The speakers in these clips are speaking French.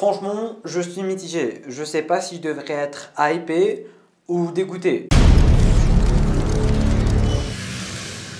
Franchement, je suis mitigé. Je sais pas si je devrais être hypé ou dégoûté.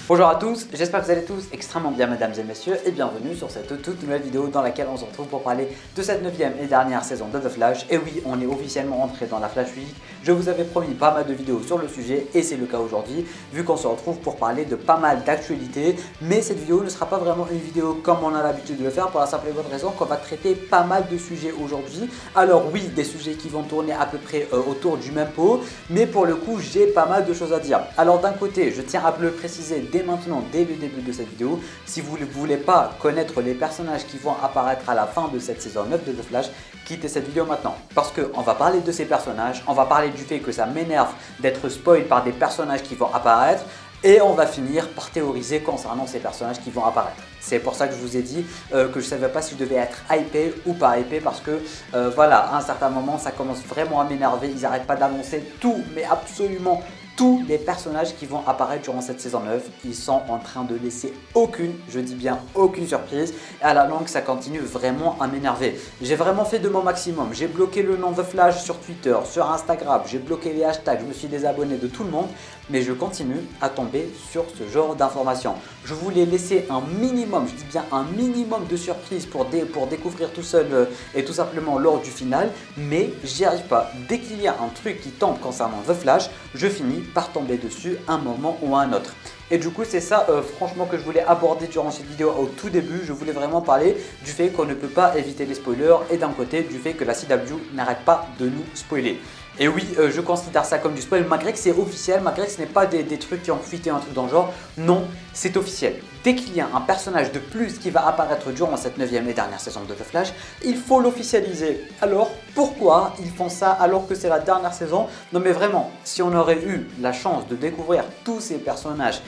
Bonjour à tous, j'espère que vous allez tous extrêmement bien mesdames et messieurs et bienvenue sur cette toute nouvelle vidéo dans laquelle on se retrouve pour parler de cette 9e et dernière saison de The Flash. Et oui, on est officiellement rentré dans la Flash Week. Je vous avais promis pas mal de vidéos sur le sujet et c'est le cas aujourd'hui vu qu'on se retrouve pour parler de pas mal d'actualités. Mais cette vidéo ne sera pas vraiment une vidéo comme on a l'habitude de le faire pour la simple et bonne raison qu'on va traiter pas mal de sujets aujourd'hui. Alors oui, des sujets qui vont tourner à peu près autour du même pot, mais pour le coup j'ai pas mal de choses à dire. Alors d'un côté, je tiens à le préciser dès maintenant, dès le début de cette vidéo, si vous ne voulez pas connaître les personnages qui vont apparaître à la fin de cette saison 9 de The Flash, quittez cette vidéo maintenant. Parce qu'on va parler de ces personnages, on va parler du fait que ça m'énerve d'être spoil par des personnages qui vont apparaître et on va finir par théoriser concernant ces personnages qui vont apparaître. C'est pour ça que je vous ai dit que je ne savais pas si je devais être hypé ou pas hypé parce que voilà, à un certain moment ça commence vraiment à m'énerver, ils n'arrêtent pas d'annoncer tout, mais absolument tous les personnages qui vont apparaître durant cette saison 9, ils sont en train de laisser aucune, je dis bien aucune surprise. Et à la longue, ça continue vraiment à m'énerver. J'ai vraiment fait de mon maximum. J'ai bloqué le nom The Flash sur Twitter, sur Instagram. J'ai bloqué les hashtags, je me suis désabonné de tout le monde. Mais je continue à tomber sur ce genre d'informations. Je voulais laisser un minimum, je dis bien un minimum de surprise pour découvrir tout seul et tout simplement lors du final. Mais j'y arrive pas. Dès qu'il y a un truc qui tombe concernant The Flash, je finis par tomber dessus un moment ou un autre. Et du coup c'est ça franchement que je voulais aborder durant cette vidéo au tout début. Je voulais vraiment parler du fait qu'on ne peut pas éviter les spoilers et d'un côté du fait que la CW n'arrête pas de nous spoiler. Et oui, je considère ça comme du spoil malgré que c'est officiel, malgré que ce n'est pas des trucs qui ont fuité un truc dans le genre. Non, c'est officiel. Dès qu'il y a un personnage de plus qui va apparaître durant cette 9e et dernière saison de The Flash, il faut l'officialiser. Alors pourquoi ils font ça alors que c'est la dernière saison? Non mais vraiment, si on aurait eu la chance de découvrir tous ces personnages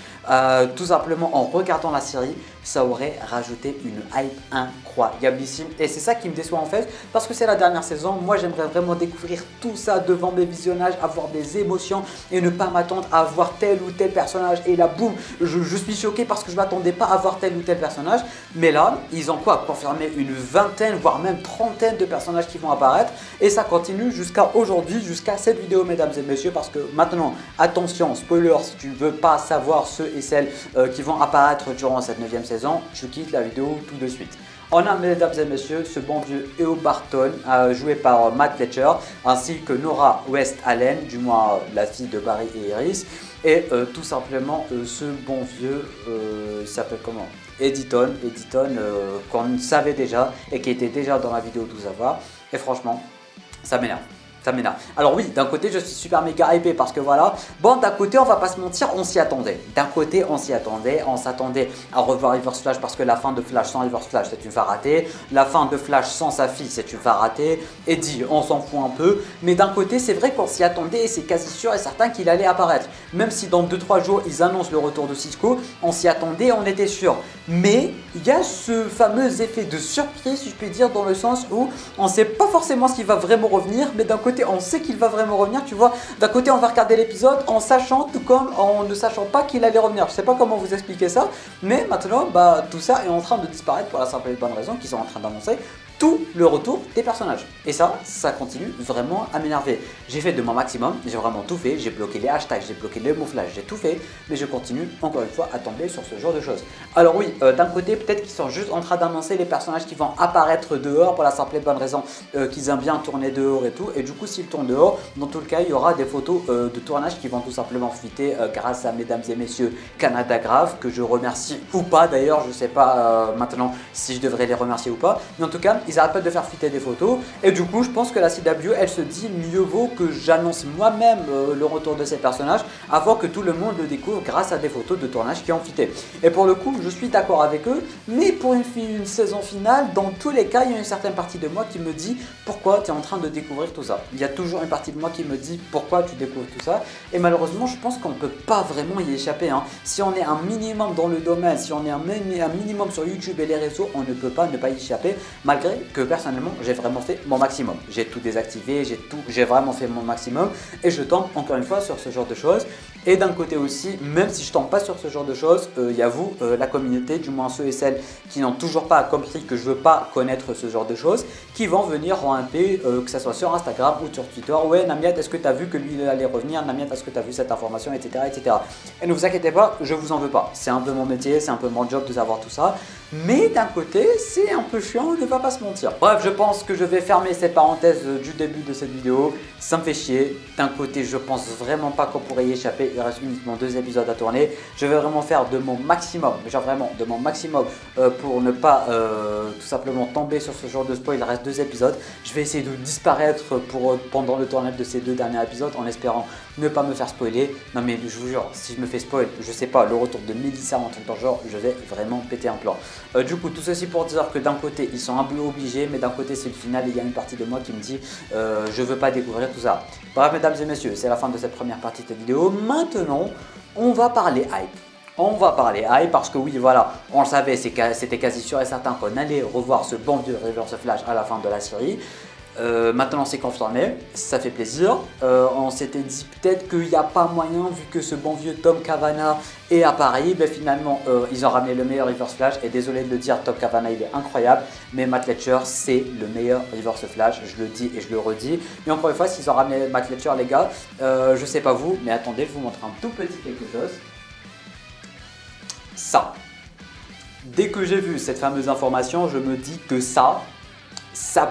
tout simplement en regardant la série, ça aurait rajouté une hype incroyablissime. Et c'est ça qui me déçoit en fait, parce que c'est la dernière saison. Moi j'aimerais vraiment découvrir tout ça devant mes visionnages, avoir des émotions et ne pas m'attendre à voir tel ou tel personnage. Et là boum, je suis choqué parce que je ne m'attendais pas à voir tel ou tel personnage. Mais là, ils ont quoi? Confirmé une vingtaine, voire même trentaine de personnages qui vont apparaître. Et ça continue jusqu'à aujourd'hui, jusqu'à cette vidéo mesdames et messieurs. Parce que maintenant, attention, spoiler, si tu ne veux pas savoir ceux et celles qui vont apparaître durant cette 9e saison, tu quittes la vidéo tout de suite. On a mesdames et messieurs ce bon vieux EO Barton joué par Matt Fletcher ainsi que Nora West Allen, du moins la fille de Barry et Iris, et tout simplement ce bon vieux, il s'appelle comment? Editon qu'on savait déjà et qui était déjà dans la vidéo tout savoir. Et franchement ça m'énerve. Ça m'énerve. Alors oui, d'un côté je suis super méga hypé parce que voilà, bon d'un côté on va pas se mentir, on s'y attendait. D'un côté on s'y attendait, on s'attendait à revoir Reverse Flash parce que la fin de Flash sans Reverse Flash c'est une fois raté. La fin de Flash sans sa fille c'est une fois raté. Eddie on s'en fout un peu, mais d'un côté c'est vrai qu'on s'y attendait et c'est quasi sûr et certain qu'il allait apparaître. Même si dans 2-3 jours ils annoncent le retour de Cisco, on s'y attendait, on était sûr. Mais il y a ce fameux effet de surprise si je puis dire, dans le sens où on ne sait pas forcément s'il va vraiment revenir, mais d'un côté on sait qu'il va vraiment revenir, tu vois. D'un côté on va regarder l'épisode en sachant, tout comme en ne sachant pas qu'il allait revenir. Je sais pas comment vous expliquer ça, mais maintenant tout ça est en train de disparaître pour la simple et bonne raison qu'ils sont en train d'annoncer tout le retour des personnages. Et ça continue vraiment à m'énerver. J'ai fait de mon maximum, j'ai vraiment tout fait, j'ai bloqué les hashtags, j'ai bloqué les mots flash, j'ai tout fait, mais je continue encore une fois à tomber sur ce genre de choses. Alors oui, d'un côté peut-être qu'ils sont juste en train d'annoncer les personnages qui vont apparaître dehors pour la simple et bonne raison qu'ils aiment bien tourner dehors et tout, et du coup s'ils tournent dehors, dans tout le cas il y aura des photos de tournage qui vont tout simplement fuiter grâce à mesdames et messieurs Canada Grave, que je remercie ou pas d'ailleurs, je sais pas maintenant si je devrais les remercier ou pas, mais en tout cas ils n'arrêtent pas de faire fuiter des photos et du coup je pense que la CW elle se dit mieux vaut que j'annonce moi-même le retour de ces personnages avant que tout le monde le découvre grâce à des photos de tournage qui ont fuité. Et pour le coup je suis d'accord avec eux, mais pour une saison finale, dans tous les cas il y a une certaine partie de moi qui me dit pourquoi tu es en train de découvrir tout ça. Il y a toujours une partie de moi qui me dit pourquoi tu découvres tout ça, et malheureusement je pense qu'on ne peut pas vraiment y échapper hein. Si on est un minimum dans le domaine, si on est un minimum sur YouTube et les réseaux, on ne peut pas ne pas y échapper malgré dirais que personnellement j'ai vraiment fait mon maximum. J'ai tout désactivé, j'ai vraiment fait mon maximum et je tombe encore une fois sur ce genre de choses. Et d'un côté aussi, même si je tombe pas sur ce genre de choses, il y a vous, la communauté, du moins ceux et celles qui n'ont toujours pas compris que je veux pas connaître ce genre de choses, qui vont venir ramper, que ce soit sur Instagram ou sur Twitter. Ouais, Namiat, est-ce que tu as vu que lui il allait revenir? Namiat, est-ce que tu as vu cette information, etc., etc. Et ne vous inquiétez pas, je vous en veux pas. C'est un peu mon métier, c'est un peu mon job de savoir tout ça. Mais d'un côté, c'est un peu chiant, on ne va pas se mentir. Bref, je pense que je vais fermer cette parenthèse du début de cette vidéo. Ça me fait chier. D'un côté, je pense vraiment pas qu'on pourrait y échapper. Il reste uniquement 2 épisodes à tourner. Je vais vraiment faire de mon maximum, genre vraiment de mon maximum pour ne pas tout simplement tomber sur ce genre de spoil. Il reste 2 épisodes. Je vais essayer de disparaître pendant le tournage de ces 2 derniers épisodes en espérant ne pas me faire spoiler. Non mais je vous jure, si je me fais spoil, je sais pas, le retour de Mélissa en truc dans le genre, je vais vraiment péter un plan. Du coup, tout ceci pour dire que d'un côté, ils sont un peu obligés, mais d'un côté, c'est le final et il y a une partie de moi qui me dit je veux pas découvrir tout ça. Bref, mesdames et messieurs, c'est la fin de cette première partie de vidéo. Maintenant, on va parler hype. On va parler hype parce que oui, voilà, on le savait, c'était quasi sûr et certain qu'on allait revoir ce bon vieux Reverse Flash à la fin de la série. Maintenant c'est confirmé, ça fait plaisir. On s'était dit peut-être qu'il n'y a pas moyen vu que ce bon vieux Tom Cavanagh est à Paris. Ben finalement ils ont ramené le meilleur Reverse Flash et désolé de le dire, Tom Cavanagh il est incroyable, mais Matt Letcher c'est le meilleur Reverse Flash, je le dis et je le redis. Mais encore une fois, s'ils ont ramené Matt Letcher les gars, je sais pas vous, mais attendez, je vous montre un tout petit quelque chose. Ça, dès que j'ai vu cette fameuse information, je me dis que ça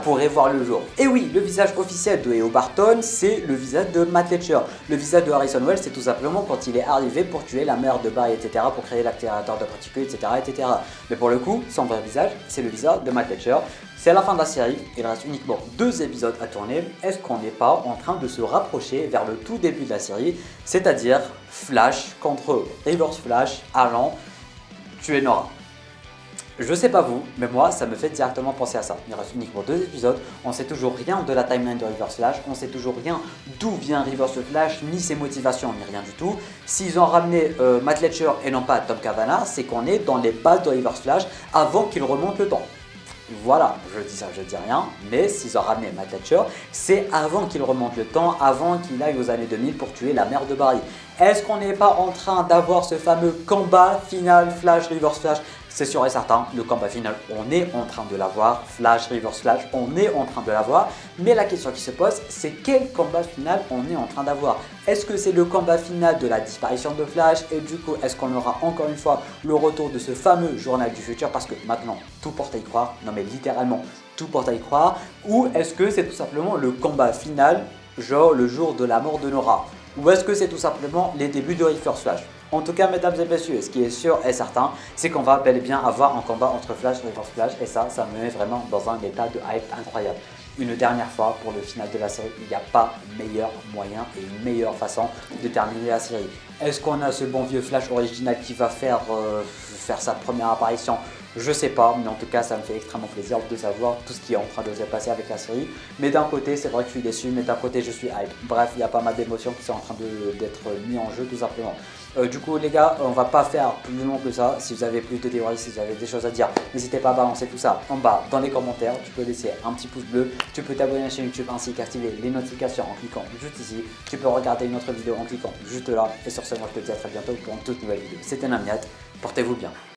pourrait voir le jour. Et oui, le visage officiel de E.O. Barton, c'est le visage de Matt Letcher. Le visage de Harrison Wells, c'est tout simplement quand il est arrivé pour tuer la mère de Barry, etc., pour créer l'accélérateur de particules, etc., etc. Mais pour le coup, son vrai visage, c'est le visage de Matt Letcher. C'est la fin de la série, il reste uniquement 2 épisodes à tourner. Est-ce qu'on n'est pas en train de se rapprocher vers le tout début de la série, c'est-à-dire Flash contre Reverse Flash allant tuer Nora? Je sais pas vous, mais moi ça me fait directement penser à ça. Il reste uniquement 2 épisodes, on sait toujours rien de la timeline de Reverse Flash, on sait toujours rien d'où vient Reverse Flash, ni ses motivations, ni rien du tout. S'ils ont ramené Matt Letcher et non pas Tom Cavanagh, c'est qu'on est dans les bases de Reverse Flash avant qu'il remonte le temps. Voilà, je dis ça, je dis rien, mais s'ils ont ramené Matt Letcher, c'est avant qu'il remonte le temps, avant qu'il aille aux années 2000 pour tuer la mère de Barry. Est-ce qu'on n'est pas en train d'avoir ce fameux combat final Flash Reverse Flash? C'est sûr et certain, le combat final, on est en train de l'avoir. Flash, Reverse Flash, on est en train de l'avoir. Mais la question qui se pose, c'est quel combat final on est en train d'avoir? Est-ce que c'est le combat final de la disparition de Flash? Et du coup, est-ce qu'on aura encore une fois le retour de ce fameux journal du futur? Parce que maintenant, tout porte à y croire. Non mais littéralement, tout porte à y croire. Ou est-ce que c'est tout simplement le combat final, genre le jour de la mort de Nora? Ou est-ce que c'est tout simplement les débuts de Reverse Flash? En tout cas, mesdames et messieurs, ce qui est sûr et certain, c'est qu'on va bel et bien avoir un combat entre Flash et Reverse Flash. Et ça me met vraiment dans un état de hype incroyable. Une dernière fois, pour le final de la série, il n'y a pas meilleur moyen et une meilleure façon de terminer la série. Est-ce qu'on a ce bon vieux Flash original qui va faire sa première apparition? Je sais pas, mais en tout cas ça me fait extrêmement plaisir de savoir tout ce qui est en train de se passer avec la série. Mais d'un côté c'est vrai que je suis déçu, mais d'un côté je suis hype. Bref, il y a pas mal d'émotions qui sont en train d'être mis en jeu tout simplement. Du coup les gars, on va pas faire plus long que ça. Si vous avez plus de théories, si vous avez des choses à dire, n'hésitez pas à balancer tout ça en bas dans les commentaires. Tu peux laisser un petit pouce bleu, tu peux t'abonner à la chaîne YouTube ainsi qu'activer les notifications en cliquant juste ici. Tu peux regarder une autre vidéo en cliquant juste là. Et sur ce, moi je te dis à très bientôt pour une toute nouvelle vidéo. C'était Namiat, portez-vous bien.